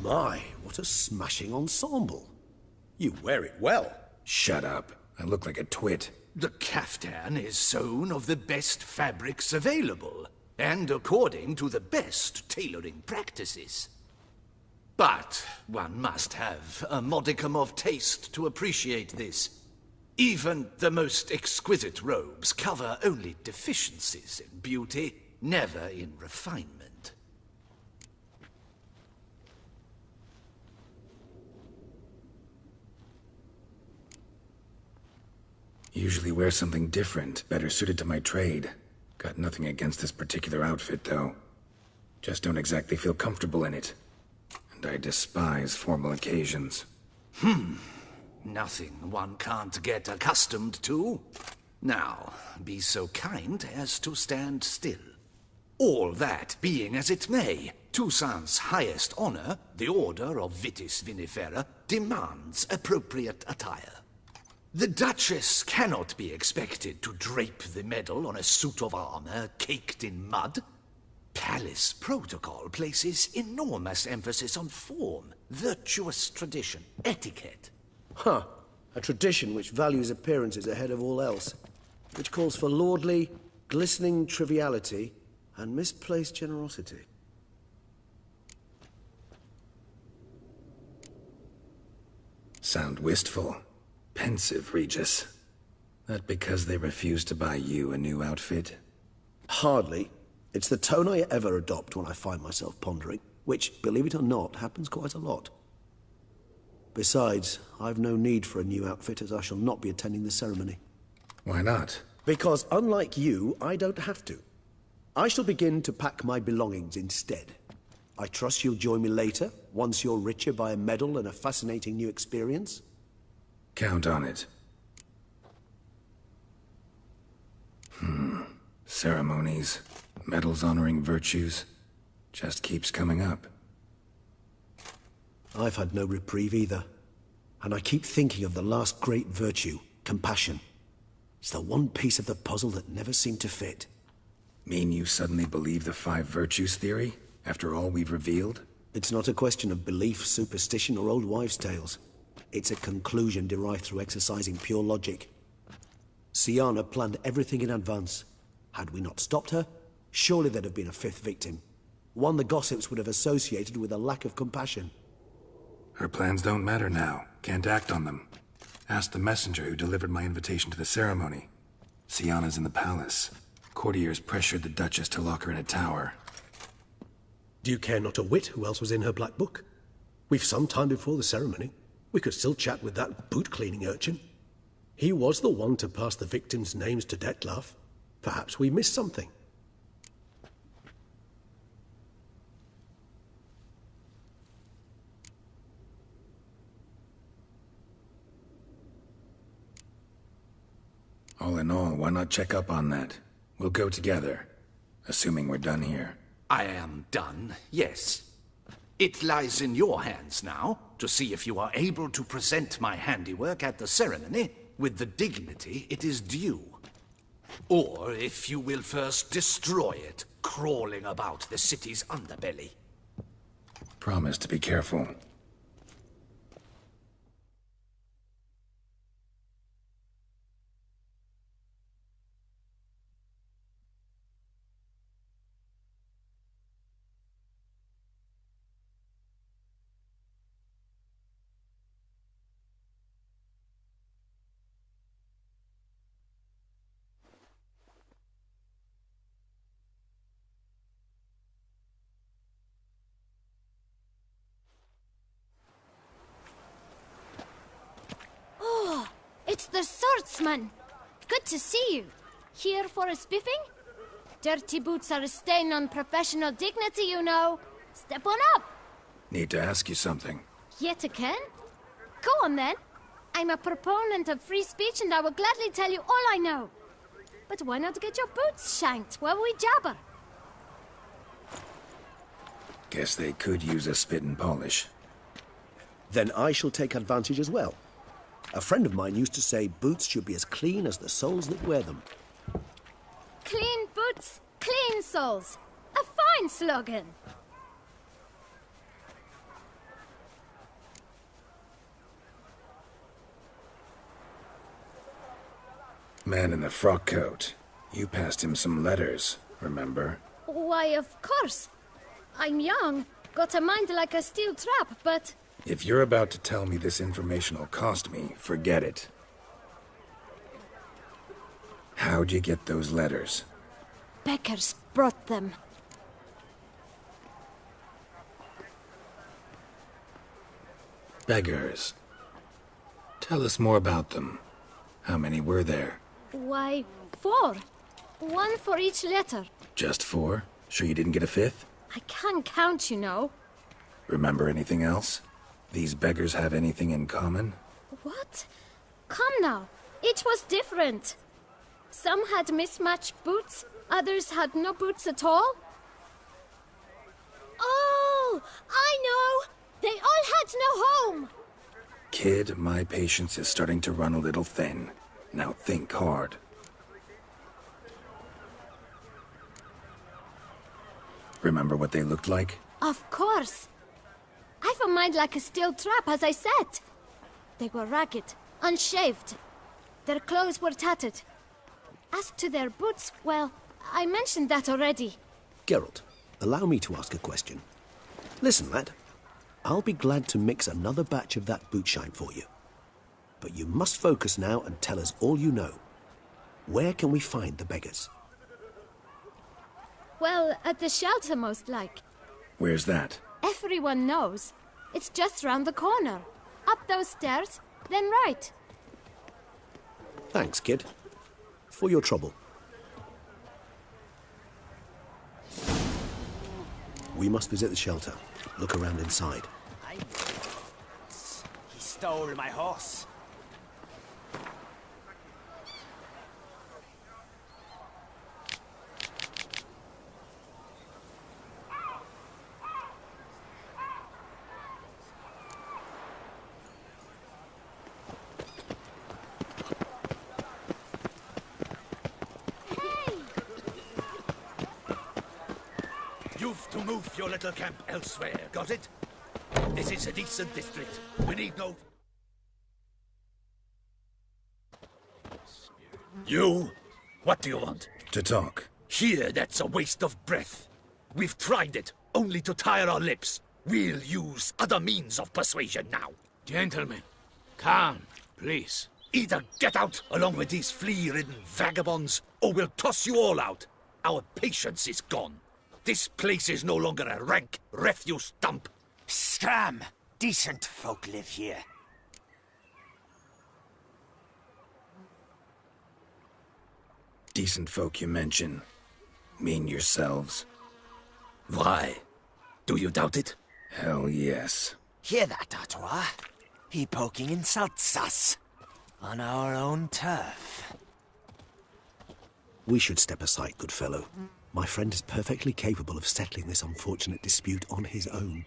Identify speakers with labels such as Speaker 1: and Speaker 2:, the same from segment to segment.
Speaker 1: My, what a smashing ensemble. You wear it well.
Speaker 2: Shut up. I look like a twit.
Speaker 3: The caftan is sewn of the best fabrics available, and according to the best tailoring practices. But one must have a modicum of taste to appreciate this. Even the most exquisite robes cover only deficiencies in beauty, never in refinement.
Speaker 2: Usually wear something different, better suited to my trade. Got nothing against this particular outfit, though. Just don't exactly feel comfortable in it. And I despise formal occasions.
Speaker 3: Nothing one can't get accustomed to. Now, be so kind as to stand still. All that being as it may, Toussaint's highest honor, the Order of Vitis Vinifera, demands appropriate attire. The Duchess cannot be expected to drape the medal on a suit of armor caked in mud. Palace protocol places enormous emphasis on form, virtuous tradition, etiquette.
Speaker 1: Huh. A tradition which values appearances ahead of all else. Which calls for lordly, glistening triviality and misplaced generosity.
Speaker 2: Sound wistful. Pensive, Regis. That because they refuse to buy you a new outfit?
Speaker 1: Hardly. It's the tone I ever adopt when I find myself pondering, which, believe it or not, happens quite a lot. Besides, I've no need for a new outfit as I shall not be attending the ceremony.
Speaker 2: Why not?
Speaker 1: Because unlike you, I don't have to. I shall begin to pack my belongings instead. I trust you'll join me later, once you're richer by a medal and a fascinating new experience.
Speaker 2: Count on it. Ceremonies, medals honoring virtues, just keeps coming up.
Speaker 1: I've had no reprieve either. And I keep thinking of the last great virtue, compassion. It's the one piece of the puzzle that never seemed to fit.
Speaker 2: Mean you suddenly believe the 5 virtues theory, after all we've revealed?
Speaker 1: It's not a question of belief, superstition, or old wives' tales. It's a conclusion derived through exercising pure logic. Siana planned everything in advance. Had we not stopped her, surely there'd have been a 5th victim. One the gossips would have associated with a lack of compassion.
Speaker 2: Her plans don't matter now. Can't act on them. Ask the messenger who delivered my invitation to the ceremony. Siana's in the palace. Courtiers pressured the Duchess to lock her in a tower.
Speaker 1: Do you care not a whit who else was in her black book? We've some time before the ceremony. We could still chat with that boot-cleaning urchin. He was the one to pass the victims' names to Dettlaff. Perhaps we missed something.
Speaker 2: All in all, why not check up on that? We'll go together, assuming we're done here.
Speaker 3: I am done, yes. It lies in your hands now to see if you are able to present my handiwork at the ceremony with the dignity it is due. Or if you will first destroy it, crawling about the city's underbelly.
Speaker 2: Promise to be careful.
Speaker 4: It's the swordsman. Good to see you. Here for a spiffing? Dirty boots are a stain on professional dignity, you know. Step on up.
Speaker 2: Need to ask you something.
Speaker 4: Yet again? Go on then. I'm a proponent of free speech and I will gladly tell you all I know. But why not get your boots shanked while we jabber?
Speaker 2: Guess they could use a spit and polish.
Speaker 1: Then I shall take advantage as well. A friend of mine used to say boots should be as clean as the soles that wear them.
Speaker 4: Clean boots, clean soles. A fine slogan.
Speaker 2: Man in the frock coat. You passed him some letters, remember?
Speaker 4: Why, of course. I'm young, got a mind like a steel trap, but...
Speaker 2: If you're about to tell me this information will cost me, forget it. How'd you get those letters?
Speaker 4: Beggars brought them.
Speaker 2: Beggars. Tell us more about them. How many were there?
Speaker 4: Why, 4. 1 for each letter.
Speaker 2: Just 4? Sure you didn't get a 5th?
Speaker 4: I can't count, you know.
Speaker 2: Remember anything else? These beggars have anything in common?
Speaker 4: What? Come now. Each was different. Some had mismatched boots, others had no boots at all. Oh, I know! They all had no home!
Speaker 2: Kid, my patience is starting to run a little thin. Now think hard. Remember what they looked like?
Speaker 4: Of course. I've a mind like a steel trap, as I said. They were ragged, unshaved. Their clothes were tattered. As to their boots, well, I mentioned that already.
Speaker 1: Geralt, allow me to ask a question. Listen, lad. I'll be glad to mix another batch of that bootshine for you. But you must focus now and tell us all you know. Where can we find the beggars?
Speaker 4: Well, at the shelter, most like.
Speaker 2: Where's that?
Speaker 4: Everyone knows. It's just round the corner. Up those stairs, then right.
Speaker 1: Thanks, kid. For your trouble. We must visit the shelter. Look around inside.
Speaker 5: He stole my horse.
Speaker 3: You've to move your little camp elsewhere, got it? This is a decent district. We need no... You? What do you want?
Speaker 2: To talk.
Speaker 3: Here, that's a waste of breath. We've tried it, only to tire our lips. We'll use other means of persuasion now.
Speaker 6: Gentlemen, calm, please.
Speaker 3: Either get out along with these flea-ridden vagabonds, or we'll toss you all out. Our patience is gone. This place is no longer a rank refuse dump.
Speaker 5: Scram! Decent folk live here.
Speaker 2: Decent folk you mention. Mean yourselves.
Speaker 3: Why? Do you doubt it?
Speaker 2: Hell yes.
Speaker 5: Hear that, Artois? He poking insults us. On our own turf.
Speaker 1: We should step aside, good fellow. My friend is perfectly capable of settling this unfortunate dispute on his own.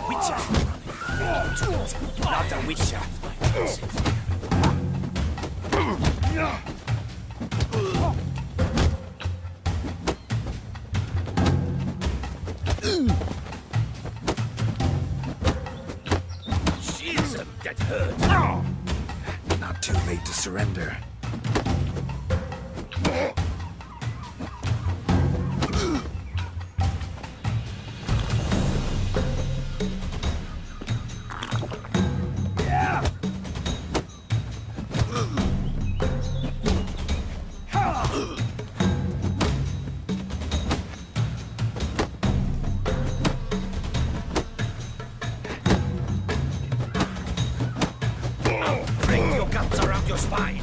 Speaker 5: Witcher! Not a witcher.
Speaker 3: She's get hurt.
Speaker 2: Not too late to surrender.
Speaker 3: Bring your guts around your spine.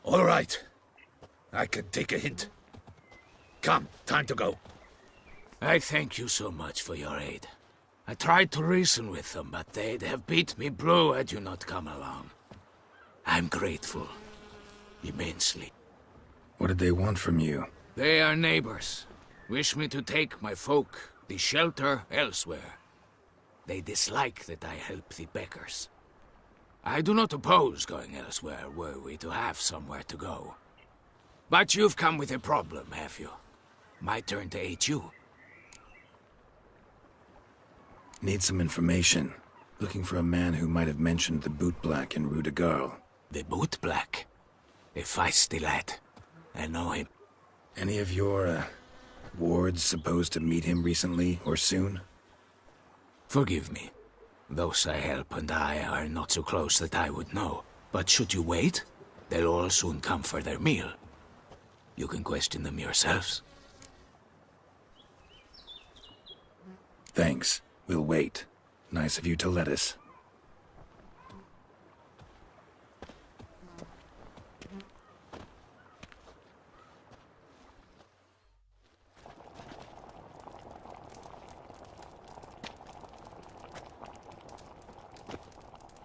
Speaker 3: All right. I can take a hint. Come, time to go.
Speaker 6: I thank you so much for your aid. I tried to reason with them, but they'd have beat me blue had you not come along. I'm grateful. Immensely.
Speaker 2: What did they want from you?
Speaker 6: They are neighbors. Wish me to take my folk, the shelter, elsewhere. They dislike that I help the beggars. I do not oppose going elsewhere, were we to have somewhere to go. But you've come with a problem, have you? My turn to aid you.
Speaker 2: Need some information. Looking for a man who might have mentioned the bootblack in Rue de Garl.
Speaker 6: The bootblack? A feisty lad. I know him.
Speaker 2: Any of your, wards supposed to meet him recently or soon?
Speaker 6: Forgive me. Those I help and I are not so close that I would know. But should you wait, they'll all soon come for their meal. You can question them yourselves.
Speaker 2: Thanks. We'll wait. Nice of you to let us.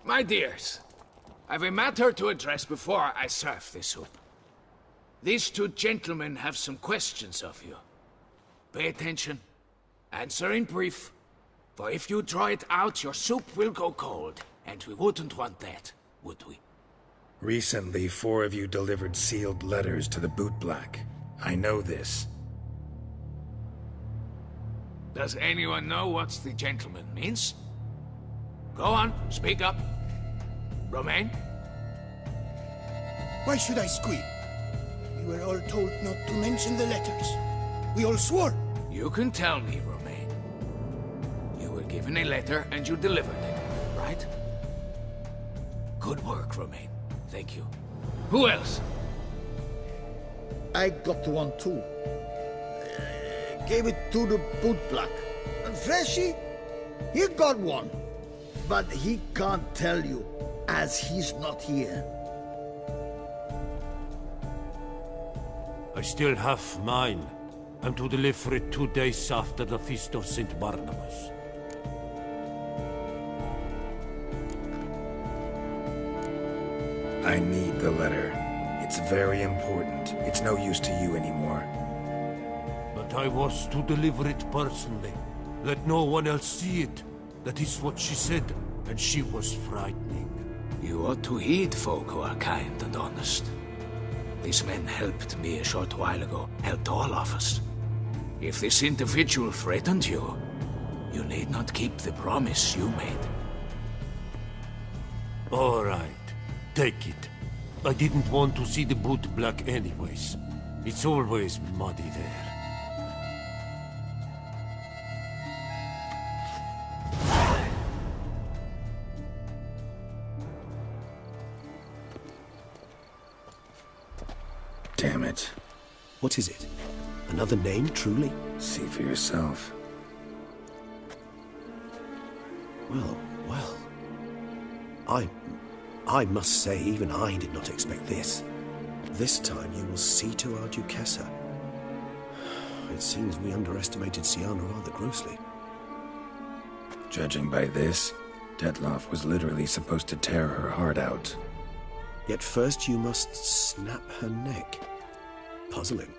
Speaker 6: My dears, I've a matter to address before I serve the soup. These two gentlemen have some questions of you. Pay attention. Answer in brief. For if you draw it out, your soup will go cold. And we wouldn't want that, would we?
Speaker 2: Recently, 4 of you delivered sealed letters to the bootblack. I know this.
Speaker 6: Does anyone know what the gentleman means? Go on, speak up. Romain?
Speaker 7: Why should I squeal? We were all told not to mention the letters. We all swore.
Speaker 6: You can tell me, Romain. You were given a letter and you delivered it, right? Good work, Romain. Thank you. Who else?
Speaker 8: I got one too. Gave it to the bootblack. And Freshy, he got one. But he can't tell you, as he's not here.
Speaker 9: I still have mine. I'm to deliver it 2 days after the Feast of St. Barnabas.
Speaker 2: I need the letter. It's very important. It's no use to you anymore.
Speaker 9: But I was to deliver it personally. Let no one else see it. That is what she said, and she was frightening.
Speaker 6: You ought to heed folk who are kind and honest. These men helped me a short while ago, helped all of us. If this individual threatened you, you need not keep the promise you made.
Speaker 9: All right. Take it. I didn't want to see the bootblack anyways. It's always muddy there.
Speaker 2: Damn it.
Speaker 1: What is it? Another name, truly?
Speaker 2: See for yourself.
Speaker 1: Well, well. I must say, even I did not expect this. This time you will see to our Duchessa. It seems we underestimated Siana rather grossly.
Speaker 2: Judging by this, Detloff was literally supposed to tear her heart out.
Speaker 1: Yet first you must snap her neck. Puzzling.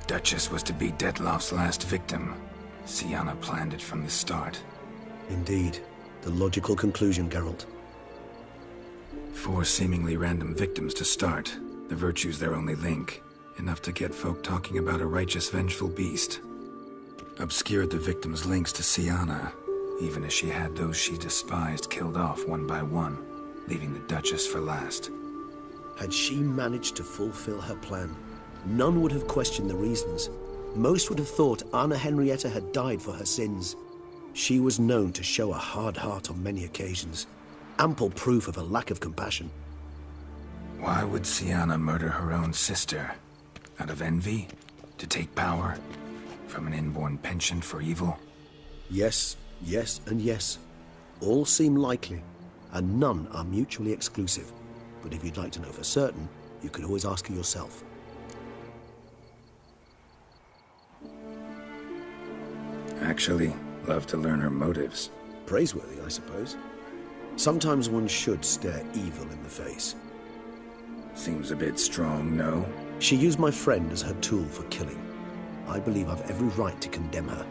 Speaker 2: Duchess was to be Detloff's last victim. Siana planned it from the start.
Speaker 1: Indeed. The logical conclusion, Geralt.
Speaker 2: 4 seemingly random victims to start. The virtue's their only link. Enough to get folk talking about a righteous, vengeful beast. Obscured the victims' links to Siana, even as she had those she despised killed off one by one, leaving the Duchess for last.
Speaker 1: Had she managed to fulfill her plan, none would have questioned the reasons. Most would have thought Anna Henrietta had died for her sins. She was known to show a hard heart on many occasions. Ample proof of a lack of compassion.
Speaker 2: Why would Siana murder her own sister? Out of envy? To take power? From an inborn penchant for evil?
Speaker 1: Yes, yes, and yes. All seem likely, and none are mutually exclusive. But if you'd like to know for certain, you could always ask her yourself.
Speaker 2: Actually, love to learn her motives.
Speaker 1: Praiseworthy, I suppose. Sometimes one should stare evil in the face.
Speaker 2: Seems a bit strong, no?
Speaker 1: She used my friend as her tool for killing. I believe I've every right to condemn her.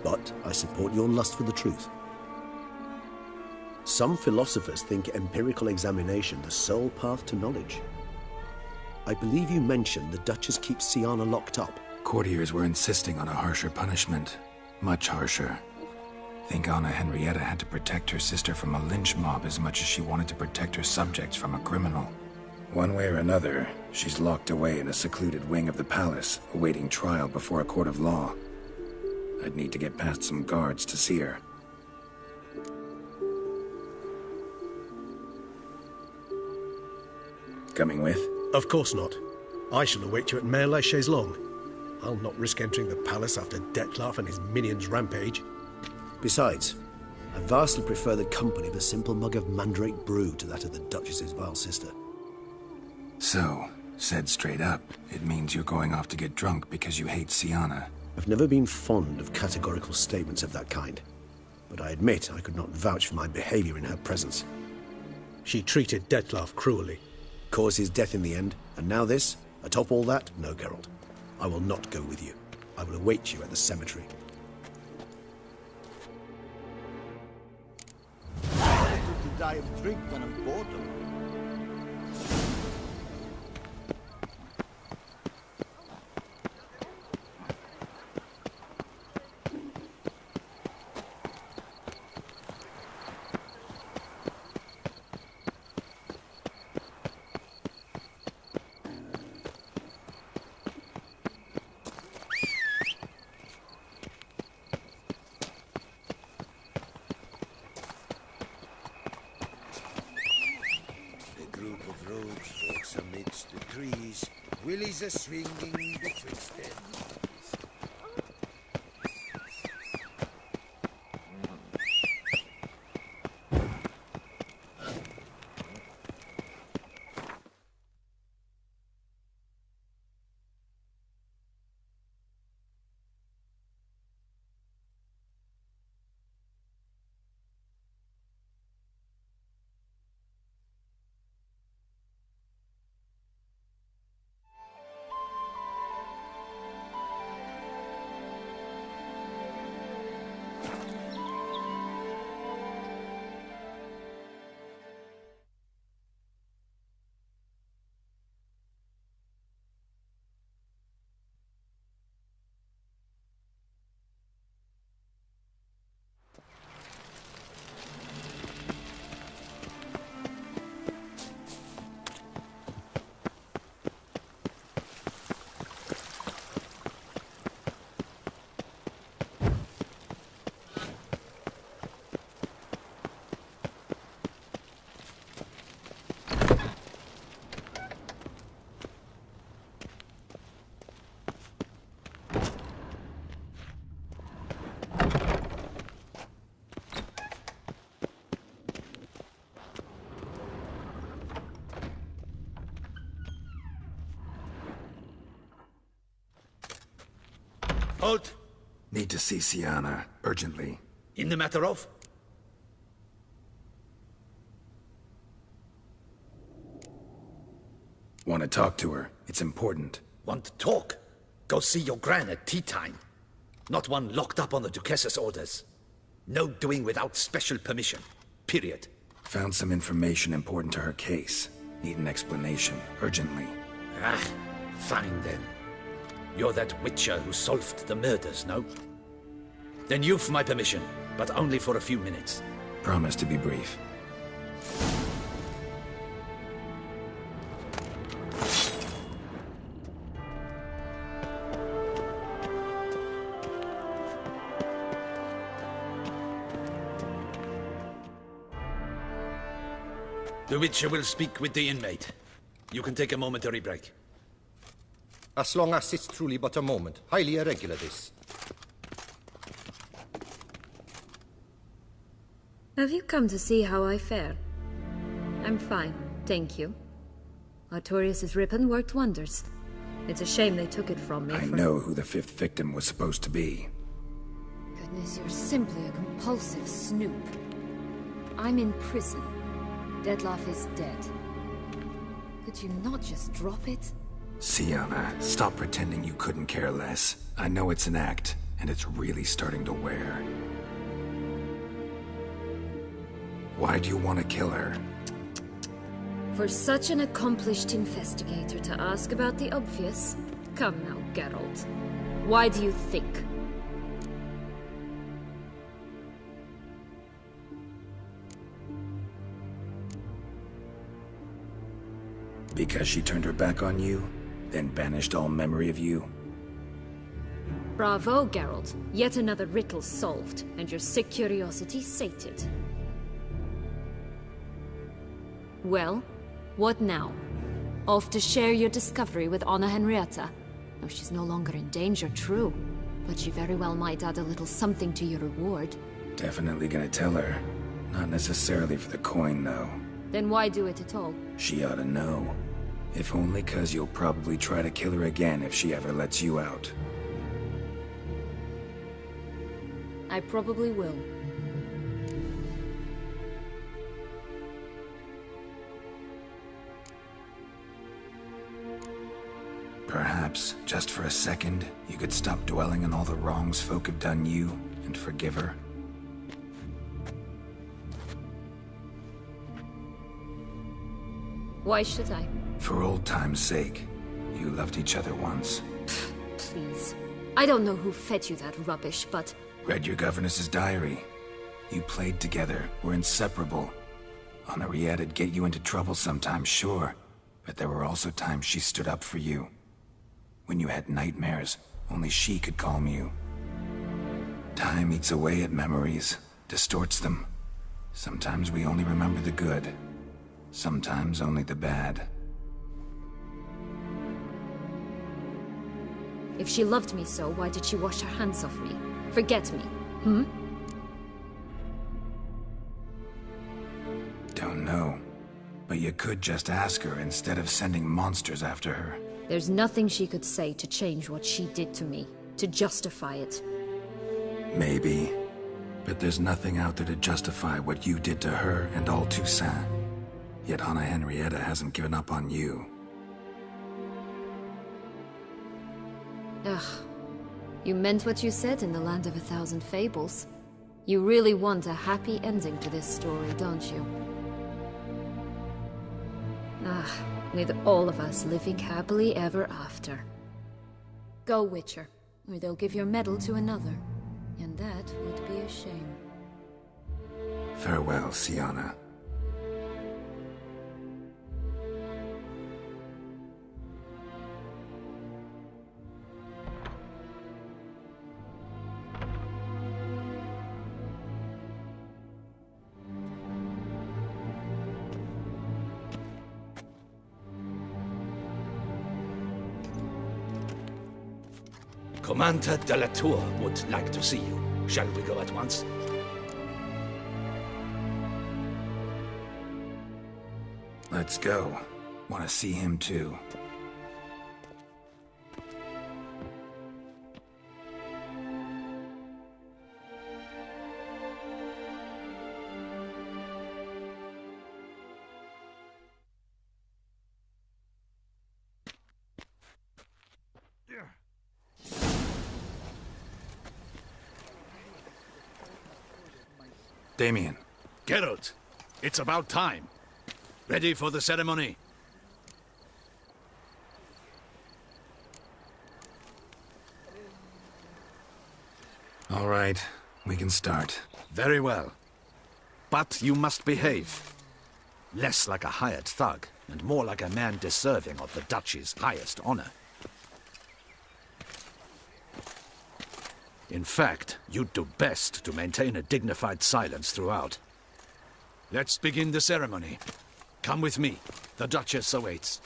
Speaker 1: but I support your lust for the truth. Some philosophers think empirical examination the sole path to knowledge. I believe you mentioned the Duchess keeps Sienna locked up.
Speaker 2: Courtiers were insisting on a harsher punishment. Much harsher. Think Anna Henrietta had to protect her sister from a lynch mob as much as she wanted to protect her subjects from a criminal. One way or another, she's locked away in a secluded wing of the palace, awaiting trial before a court of law. I'd need to get past some guards to see her. Coming with?
Speaker 1: Of course not. I shall await you at Mare la Chaise-Longue. I'll not risk entering the palace after Dettlaff and his minions rampage. Besides, I vastly prefer the company of a simple mug of mandrake brew to that of the Duchess's vile sister.
Speaker 2: So, said straight up, it means you're going off to get drunk because you hate Sienna.
Speaker 1: I've never been fond of categorical statements of that kind, but I admit I could not vouch for my behavior in her presence. She treated Dettlaff cruelly, caused his death in the end, and now this? Atop all that? No, Geralt. I will not go with you. I will await you at the cemetery.
Speaker 8: I took to die of drink when I'm boredom. Amidst the trees, willies are swinging betwixt their knees.
Speaker 3: Halt!
Speaker 2: Need to see Sienna, urgently.
Speaker 3: In the matter of?
Speaker 2: Want to talk to her. It's important.
Speaker 3: Want to talk? Go see your gran at tea time. Not one locked up on the Duchess's orders. No doing without special permission. Period.
Speaker 2: Found some information important to her case. Need an explanation, urgently.
Speaker 3: Ah, fine then. You're that witcher who solved the murders, no? Then you've my permission, but only for a few minutes.
Speaker 2: Promise to be brief.
Speaker 3: The Witcher will speak with the inmate. You can take a momentary break.
Speaker 10: As long as it's truly but a moment. Highly irregular, this.
Speaker 11: Have you come to see how I fare? I'm fine, thank you. Artorius' ribbon worked wonders. It's a shame they took it from me.
Speaker 2: I know who the fifth victim was supposed to be.
Speaker 11: Goodness, you're simply a compulsive snoop. I'm in prison. Dettlaff is dead. Could you not just drop it?
Speaker 2: Sienna, stop pretending you couldn't care less. I know it's an act, and it's really starting to wear. Why do you want to kill her?
Speaker 11: For such an accomplished investigator to ask about the obvious? Come now, Geralt. Why do you think?
Speaker 2: Because she turned her back on you, then banished all memory of you?
Speaker 11: Bravo, Geralt. Yet another riddle solved, and your sick curiosity sated. Well, what now? Off to share your discovery with Anna Henrietta? No, she's no longer in danger, true. But she very well might add a little something to your reward.
Speaker 2: Definitely gonna tell her. Not necessarily for the coin, though.
Speaker 11: Then why do it at all?
Speaker 2: She ought to know. If only 'cause you'll probably try to kill her again if she ever lets you out.
Speaker 11: I probably will.
Speaker 2: Perhaps, just for a second, you could stop dwelling on all the wrongs folk have done you and forgive her.
Speaker 11: Why should I?
Speaker 2: For old time's sake. You loved each other once.
Speaker 11: Please. I don't know who fed you that rubbish, but...
Speaker 2: Read your governess's diary. You played together, were inseparable. Henriette'd get you into trouble sometimes, sure. But there were also times she stood up for you. When you had nightmares, only she could calm you. Time eats away at memories, distorts them. Sometimes we only remember the good. Sometimes only the bad.
Speaker 11: If she loved me so, why did she wash her hands off me? Forget me,
Speaker 2: Don't know. But you could just ask her instead of sending monsters after her.
Speaker 11: There's nothing she could say to change what she did to me, to justify it.
Speaker 2: Maybe. But there's nothing out there to justify what you did to her and all Toussaint. Yet Anna Henrietta hasn't given up on you.
Speaker 11: Ugh. You meant what you said in the Land of a Thousand Fables. You really want a happy ending to this story, don't you? Ah, with all of us living happily ever after. Go, Witcher, or they'll give your medal to another. And that would be a shame.
Speaker 2: Farewell, Sienna.
Speaker 3: Commander de la Tour would like to see you. Shall we go at once?
Speaker 2: Let's go. Want to see him too. Damien.
Speaker 3: Geralt, it's about time. Ready for the ceremony?
Speaker 2: All right, we can start.
Speaker 3: Very well. But you must behave. Less like a hired thug, and more like a man deserving of the Duchy's highest honor. In fact, you'd do best to maintain a dignified silence throughout. Let's begin the ceremony. Come with me. The Duchess awaits.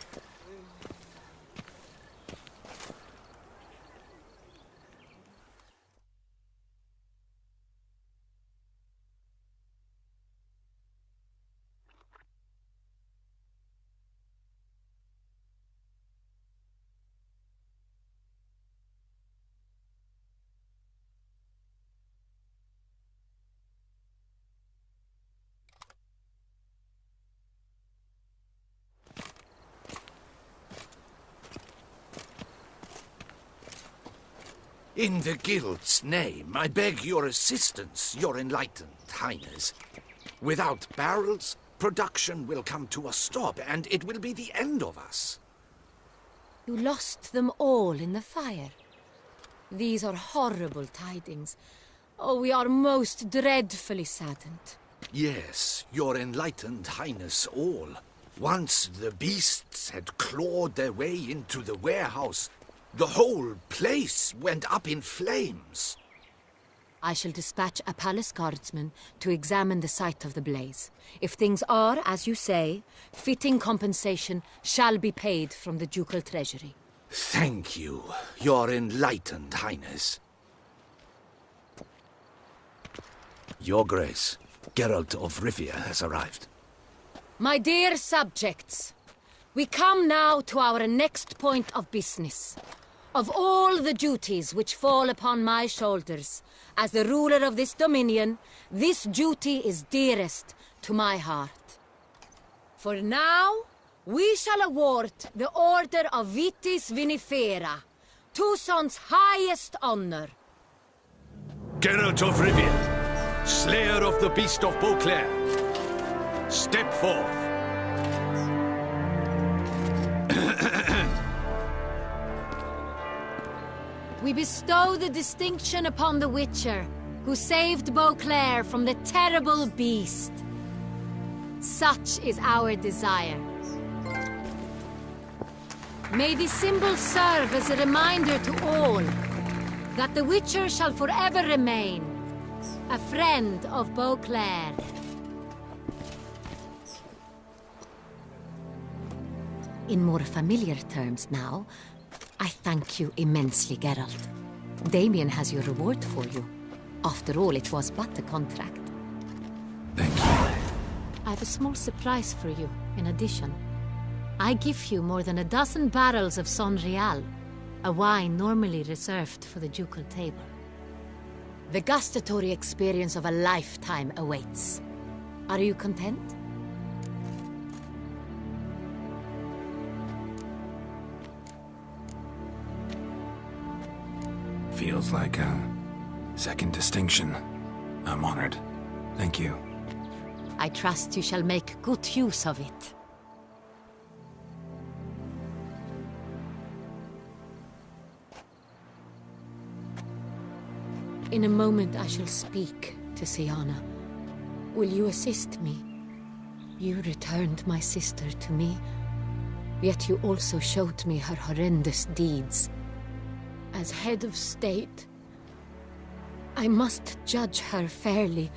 Speaker 3: In the Guild's name, I beg your assistance, your enlightened highness. Without barrels, production will come to a stop, and it will be the end of us.
Speaker 11: You lost them all in the fire. These are horrible tidings. Oh, we are most dreadfully saddened.
Speaker 3: Yes, your enlightened highness all. Once the beasts had clawed their way into the warehouse, the whole place went up in flames.
Speaker 11: I shall dispatch a palace guardsman to examine the site of the blaze. If things are, as you say, fitting compensation shall be paid from the ducal treasury.
Speaker 3: Thank you, your enlightened highness. Your Grace, Geralt of Rivia has arrived.
Speaker 11: My dear subjects, we come now to our next point of business. Of all the duties which fall upon my shoulders, as the ruler of this dominion, this duty is dearest to my heart. For now, we shall award the Order of Vitis Vinifera, Tucson's highest honor.
Speaker 3: Geralt of Rivia, slayer of the beast of Beauclair, step forth.
Speaker 11: We bestow the distinction upon the Witcher, who saved Beauclair from the terrible beast. Such is our desire. May this symbol serve as a reminder to all that the Witcher shall forever remain a friend of Beauclair. In more familiar terms now, I thank you immensely, Geralt. Damien has your reward for you. After all, it was but a contract.
Speaker 2: Thank you.
Speaker 11: I have a small surprise for you, in addition. I give you more than a dozen barrels of Son Real, a wine normally reserved for the ducal table. The gustatory experience of a lifetime awaits. Are you content?
Speaker 2: Feels like a second distinction. I'm honored. Thank you.
Speaker 11: I trust you shall make good use of it. In a moment I shall speak to Siana. Will you assist me? You returned my sister to me, yet you also showed me her horrendous deeds. As head of state, I must judge her fairly,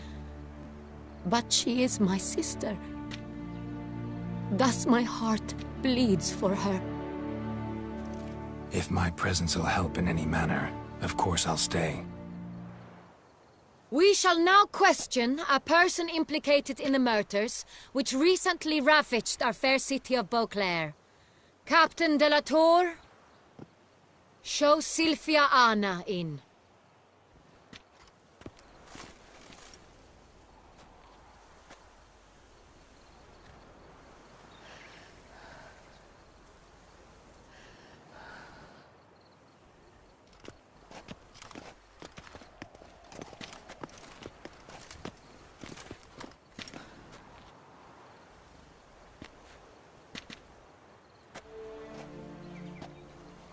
Speaker 11: but she is my sister. Thus my heart bleeds for her.
Speaker 2: If my presence will help in any manner, of course I'll stay.
Speaker 11: We shall now question a person implicated in the murders which recently ravaged our fair city of Beauclair. Captain de la Tour, show Sylvia Anna in.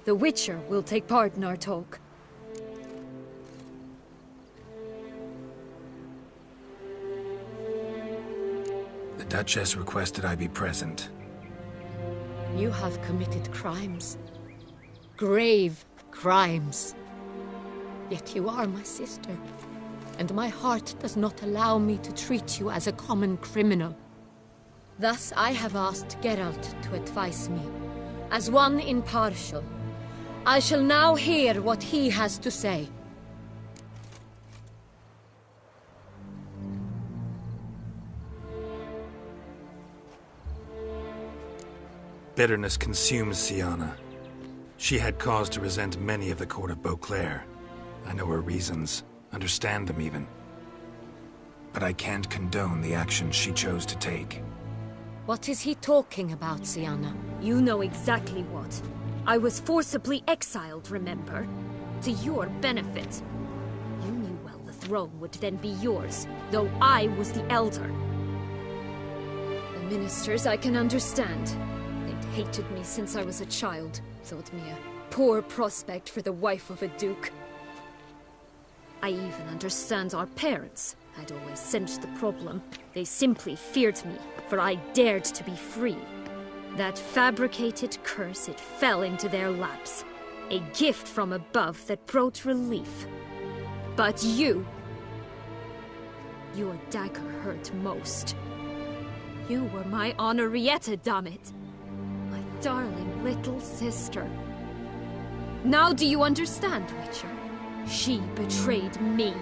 Speaker 12: The Witcher will take part in our talk.
Speaker 2: The Duchess requested I be present.
Speaker 11: You have committed crimes. Grave crimes. Yet you are my sister, and my heart does not allow me to treat you as a common criminal. Thus I have asked Geralt to advise me, as one impartial. I shall now hear what he has to say.
Speaker 2: Bitterness consumes Siana. She had cause to resent many of the court of Beauclair. I know her reasons, understand them even. But I can't condone the actions she chose to take.
Speaker 11: What is he talking about, Siana?
Speaker 12: You know exactly what. I was forcibly exiled, remember?
Speaker 11: to your benefit. You knew well the throne would then be yours, though I was the elder. The ministers I can understand. They'd hated me since I was a child, thought me a poor prospect for the wife of a duke. I even understand our parents. I'd always sensed the problem. They simply feared me, for I dared to be free. That fabricated curse, it fell into their laps. A gift from above that brought relief. But you... Your dagger hurt most. You were my Henrietta, dammit. My darling little sister. Now do you understand, Witcher? She betrayed me.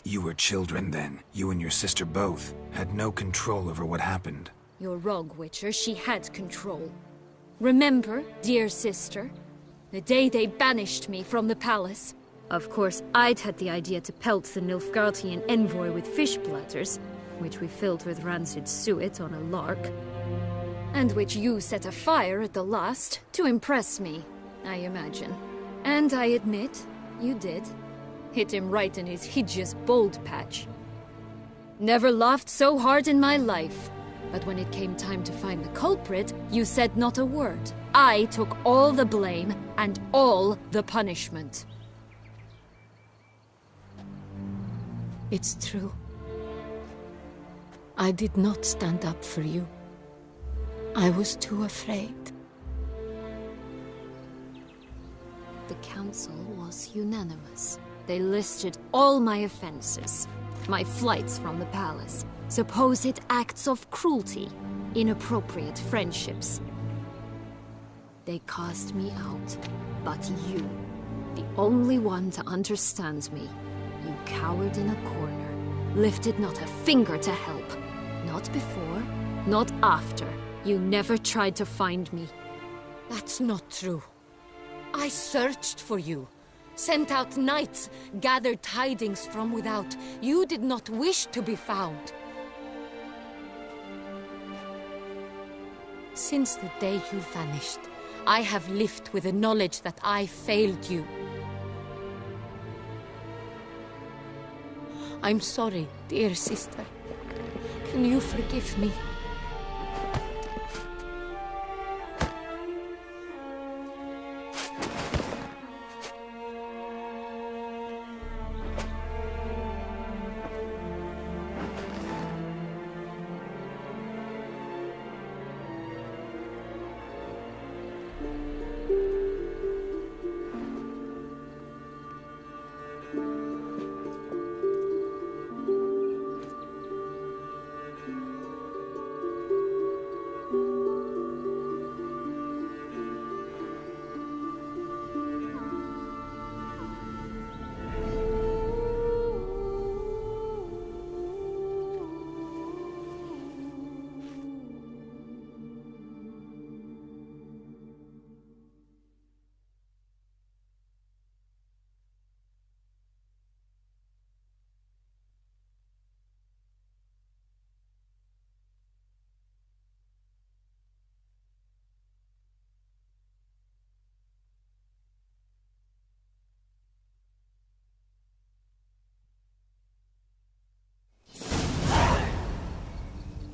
Speaker 2: You were children then. You and your sister both had no control over what happened.
Speaker 11: You're wrong, Witcher. She had control. Remember, dear sister, the day they banished me from the palace? Of course, I'd had the idea to pelt the Nilfgaardian envoy with fish bladders, which we filled with rancid suet on a lark, and which you set afire at the last to impress me, I imagine. And I admit, you did. Hit him right in his hideous bald patch. Never laughed so hard in my life. But when it came time to find the culprit, you said not a word. I took all the blame and all the punishment.
Speaker 13: It's true. I did not stand up for you. I was too afraid.
Speaker 11: The council was unanimous. They listed all my offenses. My flights from the palace, supposed acts of cruelty, inappropriate friendships. They cast me out. But you, the only one to understand me, you cowered in a corner, lifted not a finger to help. Not before, not after. You never tried to find me.
Speaker 13: That's not true. I searched for you. Sent out knights, gathered tidings from without. You did not wish to be found. Since the day you vanished, I have lived with the knowledge that I failed you. I'm sorry, dear sister. Can you forgive me?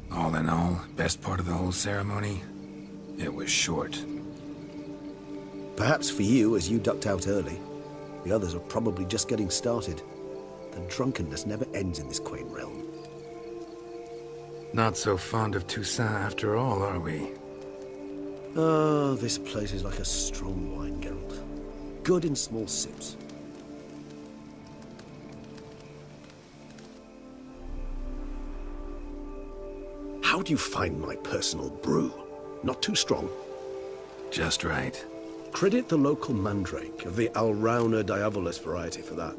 Speaker 2: All in all, best part of the whole ceremony? It was short.
Speaker 1: Perhaps for you, as you ducked out early. The others are probably just getting started. The drunkenness never ends in this quaint realm.
Speaker 2: Not so fond of Toussaint after all, are we?
Speaker 1: Oh, this place is like a strong wine, Geralt. Good in small sips. How do you find my personal brew? Not too strong?
Speaker 2: Just right.
Speaker 1: Credit the local mandrake of the Alrauna diabolus variety for that.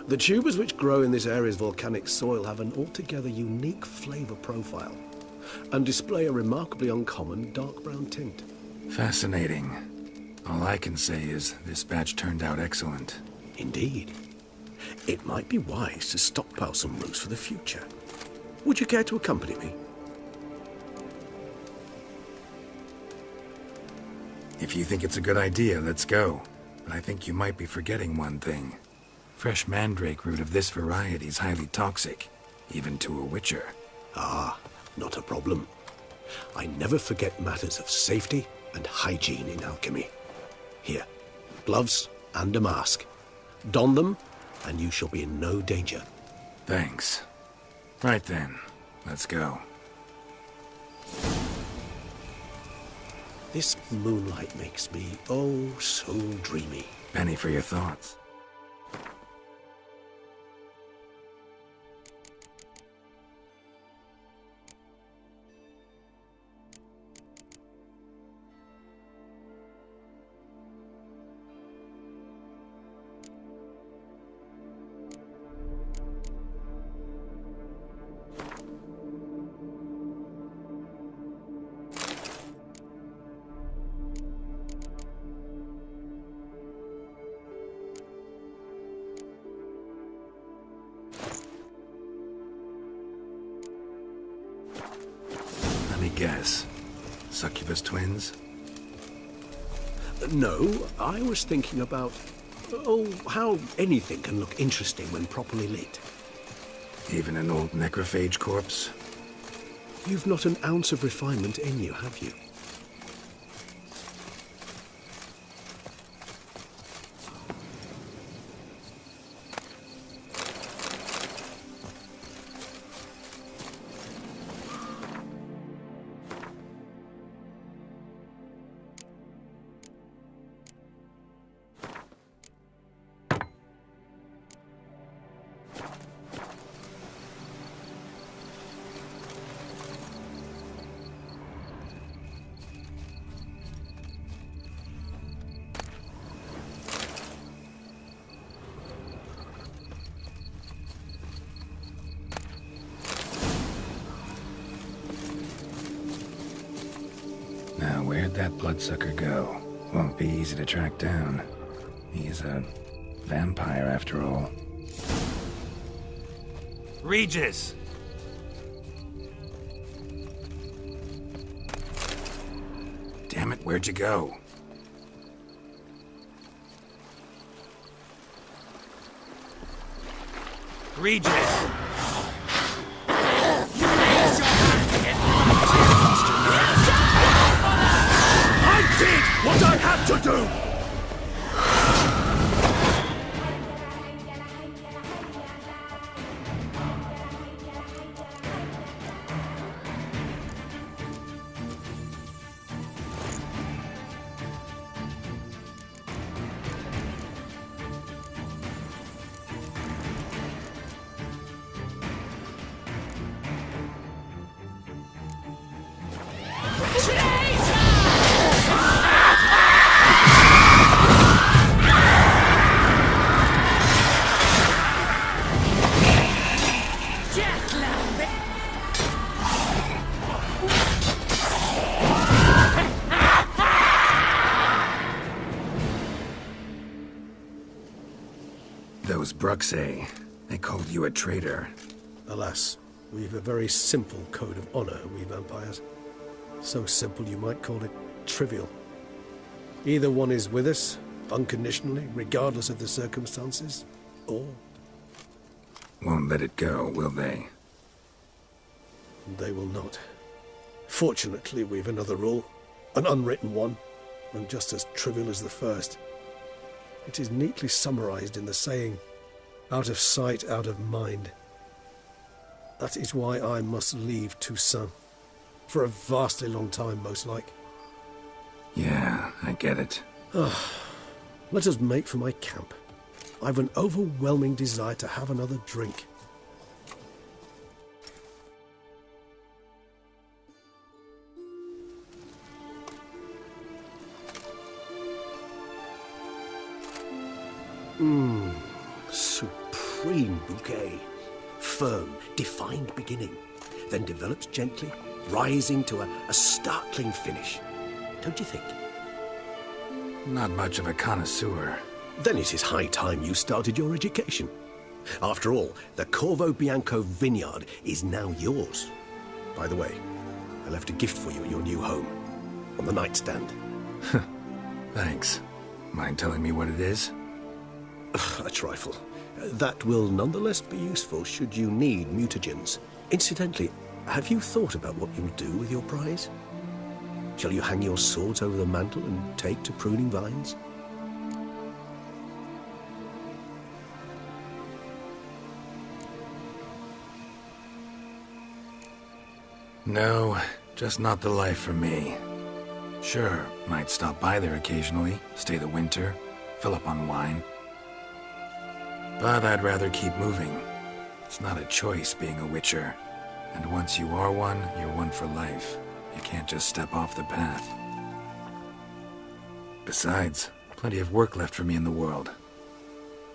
Speaker 1: The tubers which grow in this area's volcanic soil have an altogether unique flavor profile and display a remarkably uncommon dark brown tint.
Speaker 2: Fascinating. All I can say is this batch turned out excellent.
Speaker 1: Indeed. It might be wise to stockpile some roots for the future. Would you care to accompany me?
Speaker 2: If you think it's a good idea, let's go. But I think you might be forgetting one thing. Fresh mandrake root of this variety is highly toxic, even to a witcher.
Speaker 1: Ah, not a problem. I never forget matters of safety and hygiene in alchemy. Here, gloves and a mask. Don them, and you shall be in no danger.
Speaker 2: Thanks. Right then, let's go.
Speaker 1: This moonlight makes me, oh, so dreamy.
Speaker 2: Penny for your thoughts. Let me guess. Succubus twins?
Speaker 1: No, I was thinking about, oh, how anything can look interesting when properly lit.
Speaker 2: Even an old necrophage corpse?
Speaker 1: You've not an ounce of refinement in you, have you?
Speaker 2: Now, where'd that bloodsucker go? Won't be easy to track down. He is a vampire, after all.
Speaker 14: Regis!
Speaker 2: Damn it, where'd you go?
Speaker 14: Regis!
Speaker 1: I did what I had to do!
Speaker 2: Those Bruxae, they called you a traitor.
Speaker 1: Alas, we've a very simple code of honor, we vampires. So simple you might call it trivial. Either one is with us, unconditionally, regardless of the circumstances, or...
Speaker 2: Won't let it go, will they?
Speaker 1: They will not. Fortunately, we've another rule, an unwritten one, and just as trivial as the first. It is neatly summarized in the saying, out of sight, out of mind. That is why I must leave Toussaint. For a vastly long time, most like.
Speaker 2: Yeah, I get it.
Speaker 1: Let us make for my camp. I've an overwhelming desire to have another drink. Supreme bouquet. Firm, defined beginning, then develops gently, rising to a startling finish. Don't you think?
Speaker 2: Not much of a connoisseur.
Speaker 1: Then it is high time you started your education. After all, the Corvo Bianco vineyard is now yours. By the way, I left a gift for you at your new home, on the nightstand.
Speaker 2: Thanks. Mind telling me what it is?
Speaker 1: A trifle. That will nonetheless be useful should you need mutagens. Incidentally, have you thought about what you'll do with your prize? Shall you hang your swords over the mantle and take to pruning vines?
Speaker 2: No, just not the life for me. Sure, might stop by there occasionally, stay the winter, fill up on wine. But I'd rather keep moving. It's not a choice being a witcher. And once you are one, you're one for life. You can't just step off the path. Besides, plenty of work left for me in the world.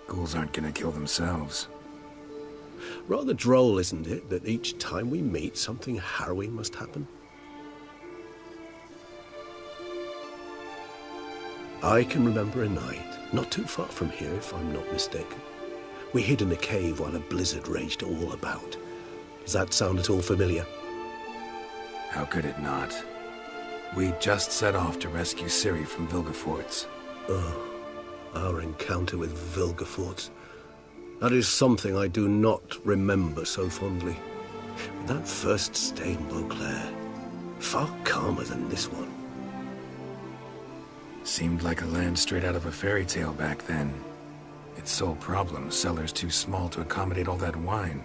Speaker 2: Ghouls aren't gonna kill themselves.
Speaker 1: Rather droll, isn't it, that each time we meet, something harrowing must happen? I can remember a night, not too far from here if I'm not mistaken. We hid in a cave while a blizzard raged all about. Does that sound at all familiar?
Speaker 2: How could it not? We just set off to rescue Ciri from Vilgefortz.
Speaker 1: Oh, our encounter with Vilgefortz. That is something I do not remember so fondly. That first stay in Beauclair, far calmer than this one.
Speaker 2: Seemed like a land straight out of a fairy tale back then. Its sole problem, cellars too small to accommodate all that wine.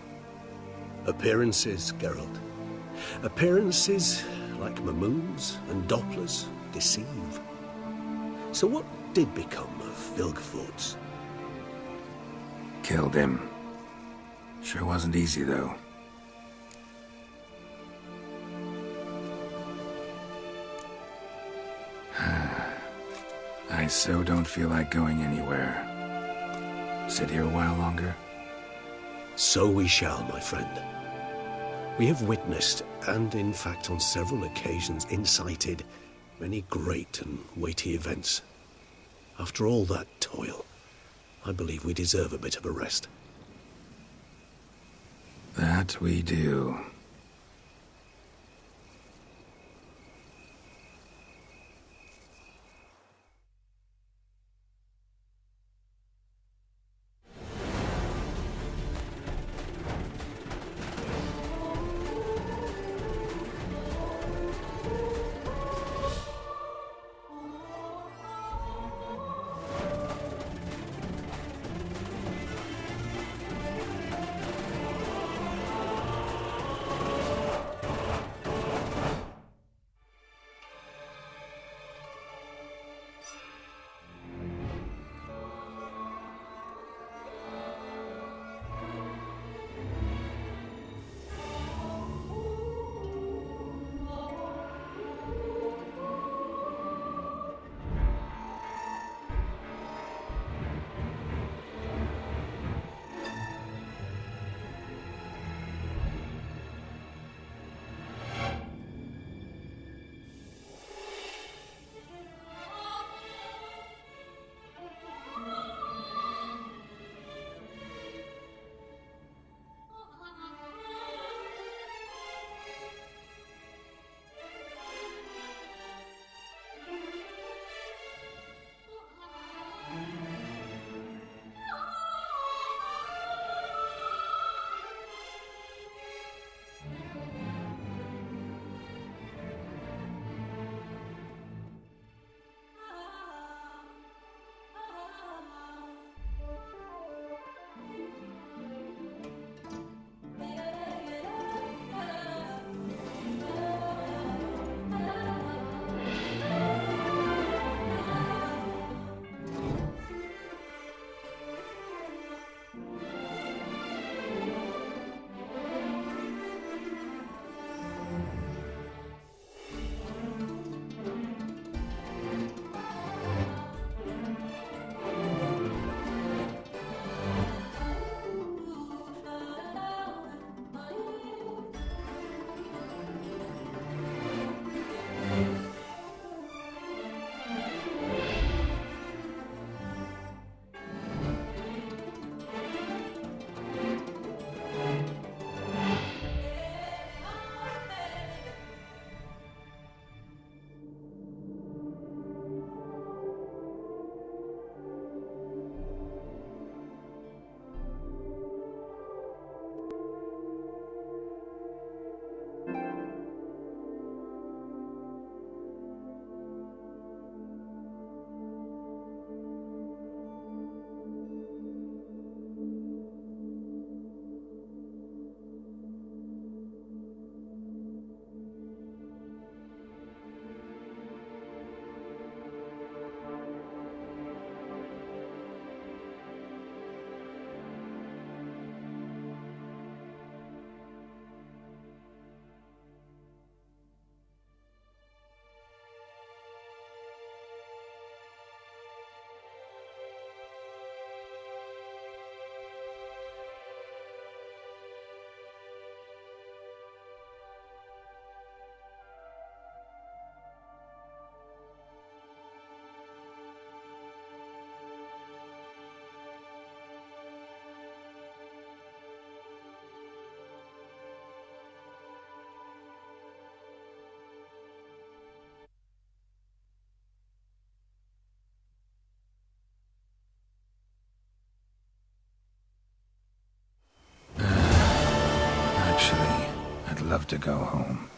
Speaker 1: Appearances, Geralt. Appearances, like Mamoons and Dopplers, deceive. So what did become of Vilgefortz?
Speaker 2: Killed him. Sure wasn't easy, though. I so don't feel like going anywhere. Sit here a while longer?
Speaker 1: So we shall, my friend. We have witnessed, and in fact on several occasions incited, many great and weighty events. After all that toil, I believe we deserve a bit of a rest.
Speaker 2: That we do. love to go home.